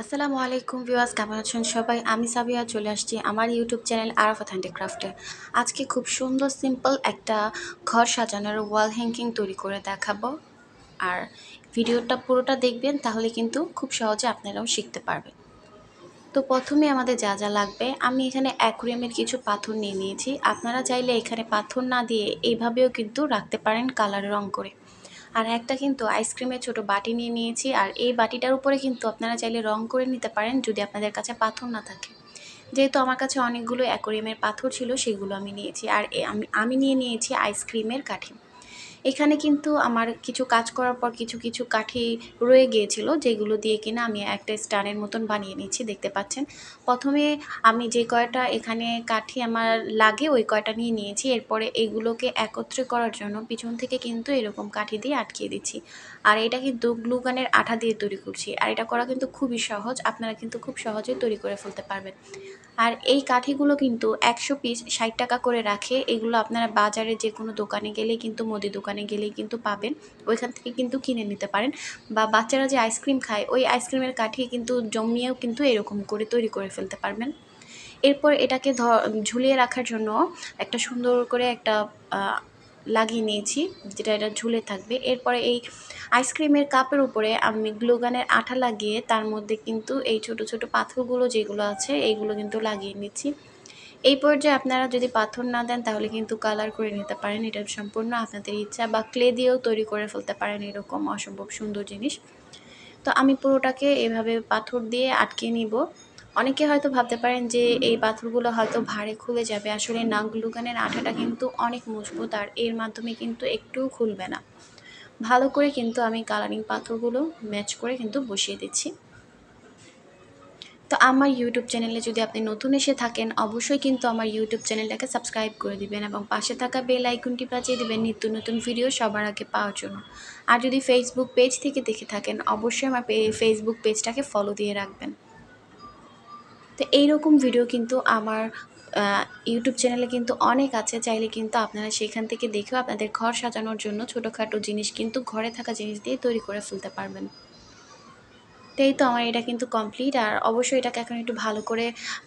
আসসালামু আলাইকুম ভিউয়ার্স, কেমন আছেন সবাই? আমি সাবিয়া চলে আসছি আমার ইউটিউব চ্যানেল আরাফাত হ্যান্ডিক্রাফটে। আজকে খুব সুন্দর সিম্পল একটা ঘর সাজানোর ওয়াল হ্যাঙ্গিং তৈরি করে দেখাবো। আর ভিডিওটা পুরোটা দেখবেন, তাহলে কিন্তু খুব সহজে আপনারাও শিখতে পারবেন। তো প্রথমে আমাদের যা যা লাগবে, আমি এখানে অ্যাকুরিয়ামের কিছু পাথর নিয়ে নিয়েছি। আপনারা চাইলে এখানে পাথর না দিয়ে এইভাবেও কিন্তু রাখতে পারেন কালার রং করে। আর একটা কিন্তু আইসক্রিমের ছোট বাটি নিয়ে নিয়েছি, আর এই বাটিটার উপরে কিন্তু আপনারা চাইলে রং করে নিতে পারেন যদি আপনাদের কাছে পাথর না থাকে। যেহেতু আমার কাছে অনেকগুলো অ্যাকোরিয়ামের পাথর ছিল, সেগুলো আমি নিয়েছি। আর আমি নিয়ে নিয়েছি আইসক্রিমের কাঠি। এখানে কিন্তু আমার কিছু কাজ করার পর কিছু কিছু কাঠি রয়ে গিয়েছিল, যেগুলো দিয়ে কিনা আমি একটা স্টানের মতন বানিয়ে নিচ্ছি। দেখতে পাচ্ছেন, প্রথমে আমি যে কয়টা এখানে কাঠি আমার লাগে ওই কয়টা নিয়ে নিয়েছি। এরপরে এগুলোকে একত্রে করার জন্য পিছন থেকে কিন্তু এরকম কাঠি দিয়ে আটকিয়ে দিচ্ছি। আর এটা কিন্তু গ্লুগানের আঠা দিয়ে তৈরি করছি। আর এটা করা কিন্তু খুবই সহজ, আপনারা কিন্তু খুব সহজেই তৈরি করে ফেলতে পারবেন। আর এই কাঠিগুলো কিন্তু ১০০ পিস ৬০ টাকা করে রাখে। এগুলো আপনারা বাজারে যে কোনো দোকানে গেলেই কিন্তু, মুদি দোকানে গেলেই কিন্তু পাবেন। ওইখান থেকে কিন্তু কিনে নিতে পারেন। বা বাচ্চারা যে আইসক্রিম খায়, ওই আইসক্রিমের কাঠি কিন্তু জমিয়েও কিন্তু এরকম করে তৈরি করে ফেলতে পারবেন। এরপর এটাকে ঝুলিয়ে রাখার জন্য একটা সুন্দর করে একটা লাগিয়ে নিয়েছি, যেটা এটা ঝুলে থাকবে। এরপরে এই আইসক্রিমের কাপের উপরে আমি গ্লুগানের আঠা লাগিয়ে তার মধ্যে কিন্তু এই ছোট ছোট পাথরগুলো যেগুলো আছে এইগুলো কিন্তু লাগিয়ে নিচ্ছি। এই পর্যায়ে আপনারা যদি পাথর না দেন তাহলে কিন্তু কালার করে নিতে পারেন, এটা সম্পূর্ণ আপনাদের ইচ্ছা। বা ক্লে দিয়েও তৈরি করে ফেলতে পারেন এরকম অসম্ভব সুন্দর জিনিস। তো আমি পুরোটাকে এভাবে পাথর দিয়ে আটকে নিব। অনেকে হয়তো ভাবতে পারেন যে এই পাথরগুলো হয়তো ভাঁড়ে খুলে যাবে, আসলে না, গ্লুগানের আঠাটা কিন্তু অনেক মজবুত, আর এর মাধ্যমে কিন্তু একটুও খুলবে না। ভালো করে কিন্তু আমি কালারিং পাথরগুলো ম্যাচ করে কিন্তু বসিয়ে দিচ্ছি। তো আমার ইউটিউব চ্যানেলে যদি আপনি নতুন এসে থাকেন, অবশ্যই কিন্তু আমার ইউটিউব চ্যানেলটাকে সাবস্ক্রাইব করে দিবেন এবং পাশে থাকা বেল আইকনটি বাজিয়ে দিবেন নিত্য নতুন ভিডিও সবার আগে পাওয়ার জন্য। আর যদি ফেসবুক পেজ থেকে দেখে থাকেন, অবশ্যই আমার ফেসবুক পেজটাকে ফলো দিয়ে রাখবেন। তো এইরকম ভিডিও কিন্তু আমার ইউটিউব চ্যানেলে কিন্তু অনেক আছে, চাইলে কিন্তু আপনারা সেখান থেকে দেখেও আপনাদের ঘর সাজানোর জন্য ছোটোখাটো জিনিস কিন্তু ঘরে থাকা জিনিস দিয়ে তৈরি করে ফেলতে পারবেন। তো এই তো আমার এটা কিন্তু কমপ্লিট। আর অবশ্যই এটাকে এখন একটু ভালো করে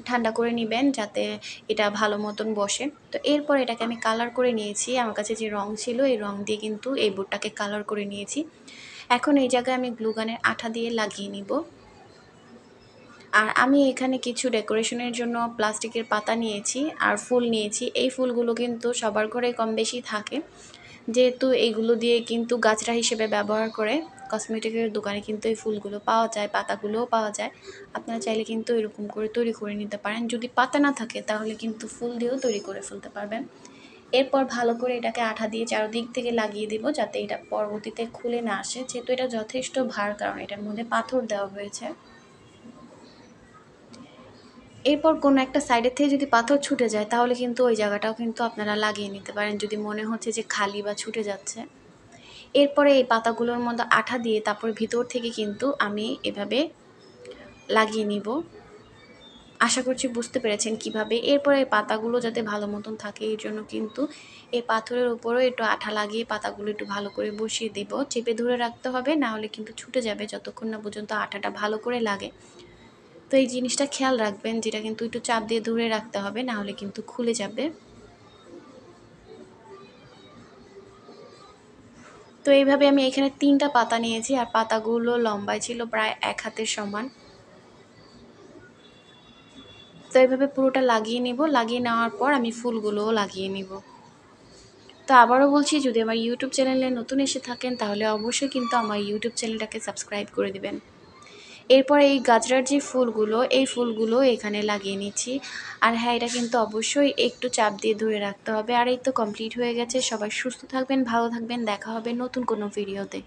ঠান্ডা করে নেবেন, যাতে এটা ভালো মতন বসে। তো এরপর এটাকে আমি কালার করে নিয়েছি। আমার কাছে যে রং ছিল, এই রং দিয়ে কিন্তু এই বোর্ডটাকে কালার করে নিয়েছি। এখন এই জায়গায় আমি গ্লুগানের আঠা দিয়ে লাগিয়ে নিব। আর আমি এখানে কিছু ডেকোরেশনের জন্য প্লাস্টিকের পাতা নিয়েছি আর ফুল নিয়েছি। এই ফুলগুলো কিন্তু সবার ঘরে কম বেশি থাকে, যেহেতু এইগুলো দিয়ে কিন্তু গাছরা হিসেবে ব্যবহার করে। কসমেটিকের দোকানে কিন্তু এই ফুলগুলো পাওয়া যায়, পাতাগুলোও পাওয়া যায়। আপনারা চাইলে কিন্তু এরকম করে তৈরি করে নিতে পারেন। যদি পাতা না থাকে তাহলে কিন্তু ফুল দিয়েও তৈরি করে ফেলতে পারবেন। এরপর ভালো করে এটাকে আঠা দিয়ে চারদিক থেকে লাগিয়ে দেব, যাতে এটা পরবর্তীতে খুলে না আসে, যেহেতু এটা যথেষ্ট ভার, কারণ এটার মধ্যে পাথর দেওয়া হয়েছে। এরপর কোনো একটা সাইডের থেকে যদি পাথর ছুটে যায় তাহলে কিন্তু ওই জায়গাটাও কিন্তু আপনারা লাগিয়ে নিতে পারেন, যদি মনে হচ্ছে যে খালি বা ছুটে যাচ্ছে। এরপরে এই পাতাগুলোর মধ্যে আঠা দিয়ে তারপর ভিতর থেকে কিন্তু আমি এভাবে লাগিয়ে নিব। আশা করছি বুঝতে পেরেছেন কিভাবে। এরপরে এই পাতাগুলো যাতে ভালো মতন থাকে, এই জন্য কিন্তু এই পাথরের উপরেও একটু আঠা লাগিয়ে পাতাগুলো একটু ভালো করে বসিয়ে দেব। চেপে ধরে রাখতে হবে, না হলে কিন্তু ছুটে যাবে যতক্ষণ না পর্যন্ত আঠাটা ভালো করে লাগে। তো এই জিনিসটা খেয়াল রাখবেন, যেটা কিন্তু একটু চাপ দিয়ে ধরে রাখতে হবে, না হলে কিন্তু খুলে যাবে। তো এইভাবে আমি এখানে ৩টা পাতা নিয়েছি, আর পাতাগুলো লম্বায় ছিল প্রায় ১ হাতের সমান। তো এইভাবে পুরোটা লাগিয়ে নিব। লাগিয়ে নেওয়ার পর আমি ফুলগুলোও লাগিয়ে নিব। তো আবারও বলছি, যদি আমার ইউটিউব চ্যানেলে নতুন এসে থাকেন তাহলে অবশ্যই কিন্তু আমার ইউটিউব চ্যানেলটাকে সাবস্ক্রাইব করে দিবেন। এরপরে এই গাজরার যে ফুলগুলো, এই ফুলগুলো এখানে লাগিয়ে নিচ্ছি। আর হ্যাঁ, এটা কিন্তু অবশ্যই একটু চাপ দিয়ে ধরে রাখতে হবে। আর এই তো কমপ্লিট হয়ে গেছে। সবাই সুস্থ থাকবেন, ভালো থাকবেন। দেখা হবে নতুন কোনো ভিডিওতে।